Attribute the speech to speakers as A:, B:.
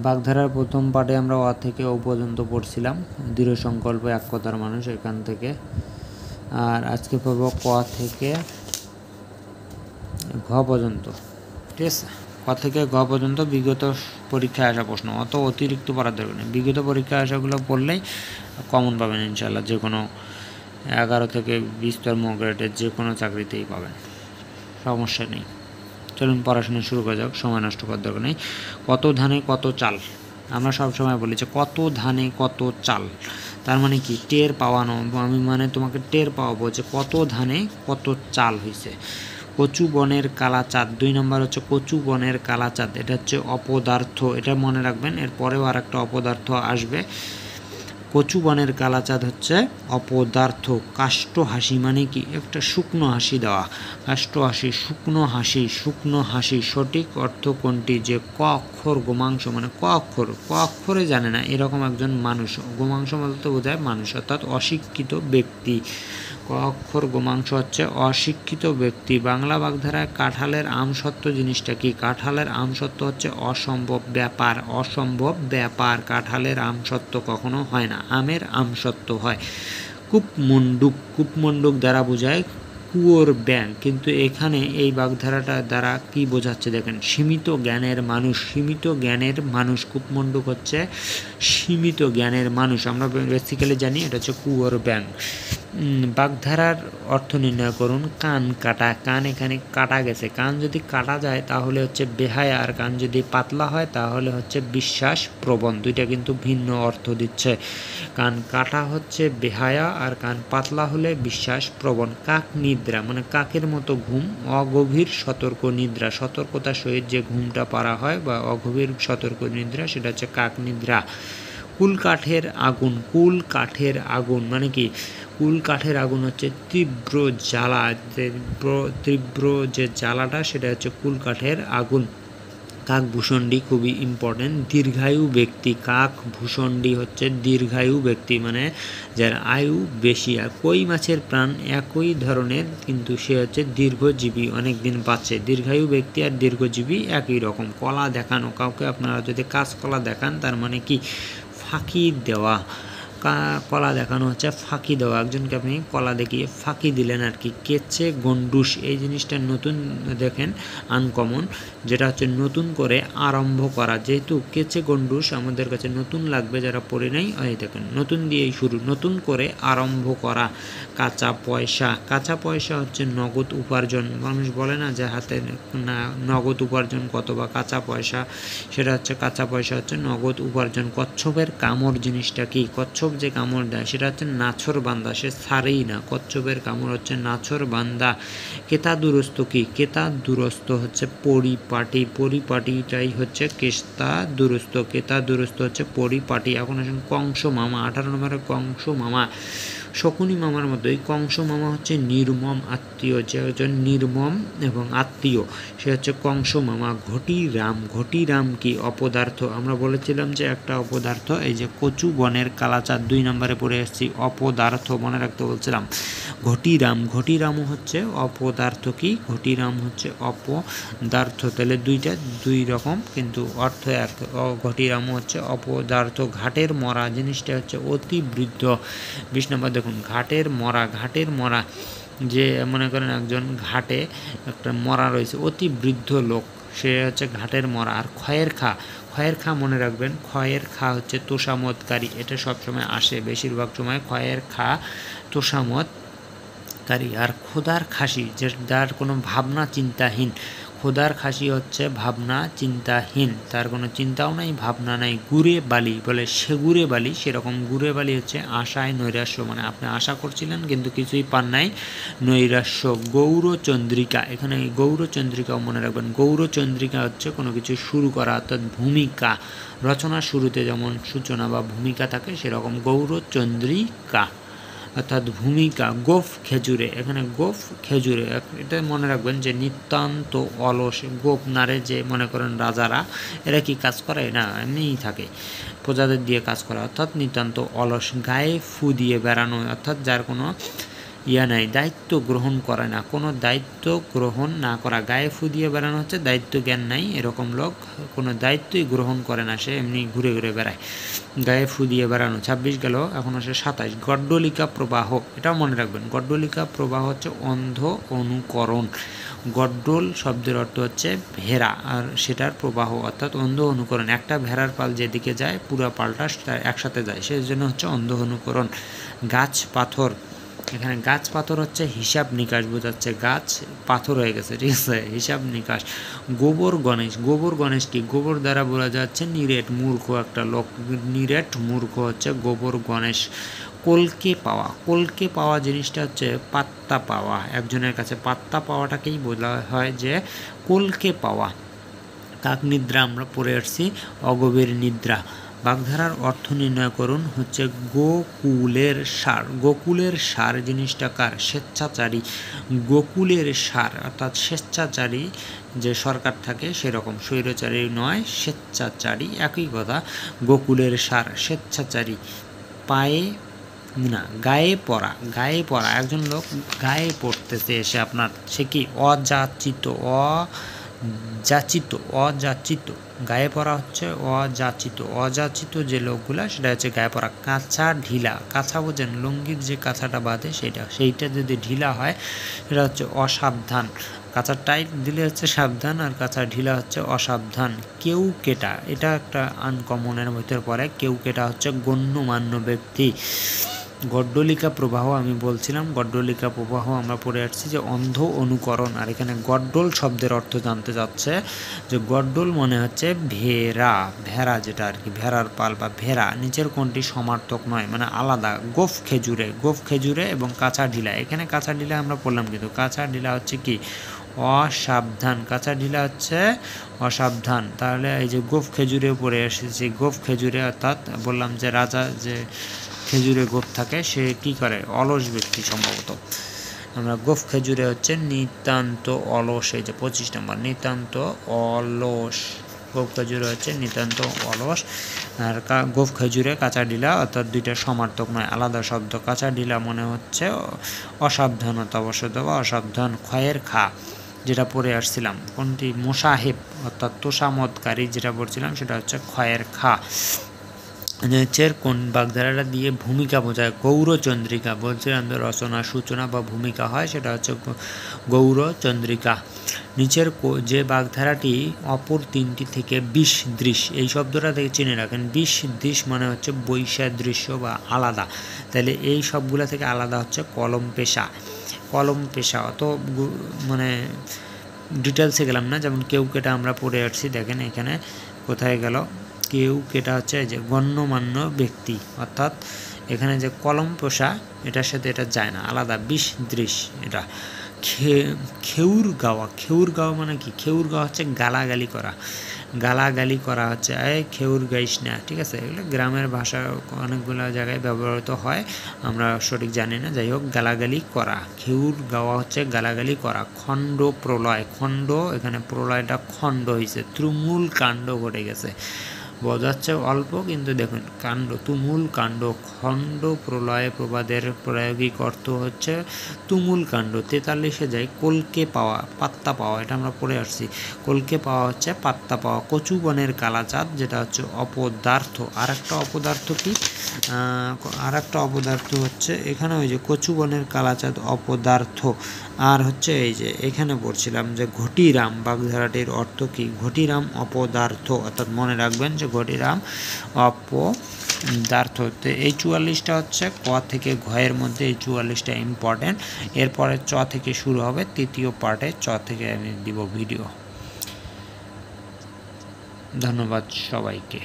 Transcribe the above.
A: বাগধারার প্রথম পাঠে আমরা অ থেকে ও পর্যন্ত পড়ছিলাম, দৃঢ় সংকল্প এক কথার মানুষ এখান থেকে। আর আজকে পড়ব ক থেকে ঘ পর্যন্ত, ঠিক আছে। ক থেকে ঘ পর্যন্ত বিগত পরীক্ষায় আসা প্রশ্ন, অত অতিরিক্ত পড়ার দরকার নেই। বিগত পরীক্ষায় আসাগুলো পড়লেই কমন পাবেন ইনশাল্লাহ, যে কোনো 11 থেকে 20তম গ্রেডের যে কোনো চাকরিতেই পাবেন, সমস্যা নেই। চলুন পড়াশোনা শুরু করা যাক, সময় নষ্ট করার দরকার নেই। কত ধানে কত চাল, আমরা সবসময় বলি যে কত ধানে কত চাল, তার মানে কি টের পাওয়ানো, আমি মানে তোমাকে টের পাওয়াবো যে কত ধানে কত চাল হয়েছে। কচু বনের কালা চাঁদ, 2 নম্বর হচ্ছে কচু বনের কালা চাঁদ, এটা হচ্ছে অপদার্থ, এটা মনে রাখবেন, এরপরেও আর একটা অপদার্থ আসবে। কচু বনের কালা চাঁদ হচ্ছে অপদার্থ। কাষ্ঠ হাসি মানে কি একটা শুকনো হাসি দেওয়া, কাষ্ঠ হাসি, শুকনো হাসি, শুকনো হাসি সঠিক অর্থ কোনটি? যে ক অক্ষর গোমাংস, মানে ক অক্ষরে জানে না এরকম একজন মানুষ, গোমাংস বলতে বোঝায় মানুষ, অর্থাৎ অশিক্ষিত ব্যক্তি। ক অক্ষর গোমাংস হচ্ছে অশিক্ষিত ব্যক্তি। বাংলা বাগধারায় কাঁঠালের আমসত্ত্ব জিনিসটা কি? কাঁঠালের আমসত্ত্ব হচ্ছে অসম্ভব ব্যাপার, অসম্ভব ব্যাপার। কাঁঠালের আমসত্ত্ব কখনো হয় না, আমের আমসত্ত্ব হয়। কূপমণ্ডুক দ্বারা বোঝায় কুয়োর ব্যাঙ, কিন্তু এখানে এই বাগধারাটা দ্বারা কি বোঝাচ্ছে দেখেন, সীমিত জ্ঞানের মানুষ, সীমিত জ্ঞানের মানুষ। কূপমণ্ডুক হচ্ছে সীমিত জ্ঞানের মানুষ, আমরা বেসিক্যালি জানি এটা হচ্ছে কুয়োর ব্যাঙ। বাগধারার অর্থ নির্ণয় করুন। কান কাটা, কান এখানে কাটা গেছে, কান যদি কাটা যায় তাহলে হচ্ছে বেহায়া, আর কান যদি পাতলা হয় তাহলে হচ্ছে বিশ্বাস প্রবণ, দুইটা কিন্তু ভিন্ন অর্থ দিচ্ছে। কান কাটা হচ্ছে বেহায়া, আর কান পাতলা হলে বিশ্বাস প্রবণ। কাক নিদ্রা মানে কাকের মতো ঘুম, অগভীর সতর্ক নিদ্রা, সতর্কতার সহিত যে ঘুমটা পারা হয় বা অগভীর সতর্ক নিদ্রা, সেটা হচ্ছে কাক নিদ্রা। কুল কাঠের আগুন, কুল কাঠের আগুন মানে কি? কুল কাঠের আগুন হচ্ছে তীব্র জ্বালা, তীব্র যে জ্বালাটা সেটা হচ্ছে কুল কাঠের আগুন। কাকভূষণ্ডী খুবই ইম্পর্টেন্ট, দীর্ঘায়ু ব্যক্তি। কাকভূষণ্ডী হচ্ছে দীর্ঘায়ু ব্যক্তি, মানে যার আয়ু বেশি। আর কই মাছের প্রাণ একই ধরনের, কিন্তু সে হচ্ছে দীর্ঘজীবী, অনেক দিন বাঁচে। দীর্ঘায়ু ব্যক্তি আর দীর্ঘজীবী একই রকম। কলা দেখানো, কাউকে আপনারা যদি কাঁচকলা দেখান তার মানে কি ফাঁকি দেওয়া। কলা দেখানো হচ্ছে ফাঁকি দেওয়া, একজনকে আপনি কলা দেখিয়ে ফাঁকি দিলেন আর কি। কেচে গন্ডুস, এই জিনিসটা নতুন দেখেন, আনকমন, যেটা হচ্ছে নতুন করে আরম্ভ করা। যেহেতু কেচে গন্ডুস আমাদের কাছে নতুন লাগবে, যারা পড়ে নাই এই দেখেন নতুন দিয়েই শুরু, নতুন করে আরম্ভ করা। কাঁচা পয়সা, কাঁচা পয়সা হচ্ছে নগদ উপার্জন। মানুষ বলে না যে হাতে না নগদ উপার্জন কত, বা কাঁচা পয়সা, সেটা হচ্ছে কাঁচা পয়সা হচ্ছে নগদ উপার্জন। কচ্ছপের কামড় জিনিসটা কি? কচ্ছপ যে কামড় দেয় সেটা হচ্ছে নাছর বান্দা, সে ছাড়েই না, কচ্ছপের কামড় হচ্ছে নাছর বান্দা। কেতা দুরস্ত কি? কেতা দুরস্ত হচ্ছে পরিপাটি, পরিপাটিটাই হচ্ছে কেতা দুরস্ত, কেতা দুরস্ত হচ্ছে পরিপাটি। এখন আসুন কংস মামা, 18 নম্বরের কংস মামা। শকুনি মামার মতোই কংস মামা হচ্ছে নির্মম আত্মীয়, যে একজন নির্মম এবং আত্মীয়, সে হচ্ছে কংস মামা। ঘটিরাম, ঘটিরাম কি? অপদার্থ। আমরা বলেছিলাম যে একটা অপদার্থ, এই যে কচু বনের কালাচাঁদ 2 নম্বরে পড়ে এসেছি, অপদার্থ মনে রাখতে বলছিলাম। ঘটিরাম, ঘটিরামও হচ্ছে অপদার্থ কি? ঘটিরাম হচ্ছে অপদার্থ, তাহলে দুইটা দুই রকম কিন্তু অর্থ এক। ঘটিরামও হচ্ছে অপদার্থ। ঘাটের মরা জিনিসটা হচ্ছে অতি বৃদ্ধ। 20 নম্বর দেখুন, ঘাটের মরা, ঘাটের মরা যে মনে করেন একজন ঘাটে একটা মরা রয়েছে, অতি বৃদ্ধ লোক, সে হচ্ছে ঘাটের মরা। আর ক্ষয়ের খা, ক্ষয়ের খা মনে রাখবেন, ক্ষয়ের খা হচ্ছে তোষামতকারী, এটা সবসময় আসে, বেশিরভাগ সময় ক্ষয়ের খা তোষামতকারী। আর খোদার খাসি, যে যার কোনো ভাবনা চিন্তাহীন, খোদার খাসি হচ্ছে ভাবনা চিন্তাহীন, তার কোনো চিন্তাও নাই ভাবনা নাই। গুড়ে বালি বলে সেগুড়ে বালি, সেরকম গুড়ে বালি হচ্ছে আশায় নৈরাশ্য, মানে আপনি আশা করছিলেন কিন্তু কিছুই পান নাই, নৈরাশ্য। গৌরচন্দ্রিকা, এখানে গৌরচন্দ্রিকাও মনে রাখবেন, গৌরচন্দ্রিকা হচ্ছে কোনো কিছু শুরু করা, অর্থাৎ ভূমিকা, রচনার শুরুতে যেমন সূচনা বা ভূমিকা থাকে সেরকম গৌরচন্দ্রিকা অর্থাৎ ভূমিকা। গোফ খেজুরে, এখানে গোফ খেজুরে, এটা মনে রাখবেন যে নিতান্ত অলস। গোপ নারে যে মনে করেন রাজারা, এরা কি কাজ করে না, এমনিই থাকে, প্রজাদের দিয়ে কাজ করা, অর্থাৎ নিতান্ত অলস। গায়ে ফু দিয়ে বেড়ানো, অর্থাৎ যার কোনো ইয়া নাই, দায়িত্ব গ্রহণ করে না, কোনো দায়িত্ব গ্রহণ না করা। গায়ে ফু দিয়ে বেড়ানো হচ্ছে দায়িত্ব জ্ঞান নাই এরকম লোক, কোনো দায়িত্বই গ্রহণ করে না, সে এমনি ঘুরে ঘুরে বেড়ায়, গায়ে ফু দিয়ে বেড়ানো। 26 গেল, এখন আসে 27। গড্ডলিকা প্রবাহ, এটাও মনে রাখবেন, গড্ডলিকা প্রবাহ হচ্ছে অন্ধ অনুকরণ। গড্ডল শব্দের অর্থ হচ্ছে ভেড়া, আর সেটার প্রবাহ অর্থাৎ অন্ধ অনুকরণ। একটা ভেড়ার পাল যেদিকে যায় পুরো পালটা একসাথে যায়, সেই জন্য হচ্ছে অন্ধ অনুকরণ। গাছ পাথর, এখানে গাছ পাথর হচ্ছে হিসাব নিকাশ বোঝাচ্ছে, গাছ পাথর হয়ে গেছে, ঠিক আছে, হিসাব নিকাশ। গোবর গণেশ, গোবর গণেশ কি, গোবর দ্বারা বোঝা যাচ্ছে নিরেট মূর্খ একটা লোক, নিরেট মূর্খ হচ্ছে গোবর গণেশ। কলকে পাওয়া, কলকে পাওয়া জিনিসটা হচ্ছে পাত্তা পাওয়া, একজনের কাছে পাত্তা পাওয়াটাকেই বলা হয় যে কলকে পাওয়া। কাক নিদ্রা আমরা পড়ে আসছি, অগভীর নিদ্রা। বাগধারার অর্থ নির্ণয় করুন, হচ্ছে গোকুলের সার। গোকুলের সার জিনিসটা কার, স্বেচ্ছাচারী। গোকুলের সার অর্থাৎ স্বেচ্ছাচারী, যে সরকার থাকে সেরকম, স্বৈরাচারী নয়, স্বেচ্ছাচারী, একই কথা। গোকুলের সার স্বেচ্ছাচারী। পায়ে না, গায়ে পড়া, গায়ে পড়া, একজন লোক গায়ে পড়তেছে এসে আপনার, সে কি অযাচিত, অযাচিত, অযাচিত, গায়ে পড়া হচ্ছে অযাচিত। অযাচিত যে লোকগুলা সেটা হচ্ছে গায়ে পড়া। কাঁচা ঢিলা, কাঁচা বোঝেন লুঙ্গির যে কাঁচাটা বাঁধে সেইটা যদি ঢিলা হয় সেটা হচ্ছে অসাবধান। কাঁচা টাইট দিলে হচ্ছে সাবধান, আর কাঁচা ঢিলা হচ্ছে অসাবধান। কেউ কেটা, এটা একটা আনকমনের ভিতর পড়ে, কেউ কেটা হচ্ছে গণ্যমান্য ব্যক্তি। গড্ডলিকা প্রবাহ আমি বলছিলাম, গড্ডলিকা প্রবাহ আমরা পড়ে আসছি যে অন্ধ অনুকরণ। আর এখানে গড্ডল শব্দের অর্থ জানতে যাচ্ছে, যে গড্ডল মনে হচ্ছে ভেড়া, ভেড়া যেটা আর কি, ভেড়ার পাল বা ভেড়া। নিচের কোনটি সমার্থক নয়, মানে আলাদা। গোফ খেজুরে, গোফ খেজুরে এবং কাঁচা ঢিলা, এখানে কাঁচা ঢিলা আমরা পড়লাম, কিন্তু কাঁচা ঢিলা হচ্ছে কি অসাবধান, কাঁচা ঢিলা হচ্ছে অসাবধান। তাহলে এই যে গোফ খেজুরে পড়ে এসেছি, গোফ খেজুরে অর্থাৎ বললাম যে রাজা যে খেজুরে গোফ থাকে সে কি করে, অলস ব্যক্তি সম্ভবত। আমরা গোফ খেজুরে হচ্ছে নিতান্ত অলস, এই যে 25 নম্বর, নিতান্ত অলস। গোফ খেজুরে হচ্ছে নিতান্ত অলস। আর গোফ খেজুরে কাঁচা ঢিলা অর্থাৎ দুইটা সমার্থক নয়, আলাদা শব্দ। কাঁচা ঢিলা মনে হচ্ছে অসাবধানতা বশত বা অসাবধান। ক্ষয়ের খা যেটা পড়ে আসছিলাম, কোনটি, মোসাহেব অর্থাৎ তোষামতকারী, যেটা পড়ছিলাম সেটা হচ্ছে ক্ষয়ের খা। নিচের কোন বাগধারাটা দিয়ে ভূমিকা বোঝায়, গৌরচন্দ্রিকা বলছিলাম, রচনা সূচনা বা ভূমিকা হয়, সেটা হচ্ছে গৌরচন্দ্রিকা। নিচের যে বাগধারাটি অপর তিনটি থেকে বিসদৃশ, এই শব্দটা থেকে চিনে রাখেন, বিসদৃশ মানে হচ্ছে বৈসাদৃশ্য বা আলাদা, তাহলে এই সবগুলা থেকে আলাদা হচ্ছে কলম পেশা। কলম পেশা অত মানে ডিটেলসে গেলাম না, যেমন কেউ কেটা আমরা পড়ে আসছি, দেখেন এখানে কোথায় গেল, কেউ কেটা হচ্ছে যে গণ্যমান্য ব্যক্তি, অর্থাৎ এখানে যে কলম পেশা এটার সাথে এটা যায় না, আলাদা, বিসদৃশ এটা। খেউর গাওয়া, খেউর গাওয়া মানে কি, খেউর গাওয়া হচ্ছে গালাগালি করা, গালাগালি করা হচ্ছে খেউর গাইস না, ঠিক আছে, এগুলো গ্রামের ভাষা অনেকগুলো জায়গায় ব্যবহৃত হয়, আমরা সঠিক জানি না, যাই হোক, গালাগালি করা। খেউর গাওয়া হচ্ছে গালাগালি করা। খণ্ড প্রলয়, খণ্ড, এখানে প্রলয়টা খণ্ড হয়েছে, তুমুল কাণ্ড ঘটে গেছে, বোঝাচ্ছে অল্প, কিন্তু দেখুন কাণ্ড, তুমুল কাণ্ড। খণ্ড প্রলয় প্রবাদের প্রায়োগিক অর্থ হচ্ছে তুমুল কাণ্ড। 43-এ যাই, কলকে পাওয়া, পাত্তা পাওয়া, এটা আমরা পড়ে আসছি, কলকে পাওয়া হচ্ছে পাত্তা পাওয়া। কচু বনের কালাচাঁদ, যেটা হচ্ছে অপদার্থ। আর একটা অপদার্থ কি, আর একটা অপদার্থ হচ্ছে এখানে ওই যে কচু বনের কালাচাঁদ অপদার্থ। আর হচ্ছে এই যে এখানে পড়ছিলাম যে ঘটিরাম, বাগধারাটির অর্থ কি, ঘটিরাম অপদার্থ, অর্থাৎ মনে রাখবেন যে ঘটিরাম অপদার্থ। তো এই 44টা হচ্ছে ক থেকে ঘয়ের মধ্যে, এই 44টা ইম্পর্টেন্ট। এরপরে চ থেকে শুরু হবে, তৃতীয় পার্টে চ থেকে আমি দিব ভিডিও। ধন্যবাদ সবাইকে।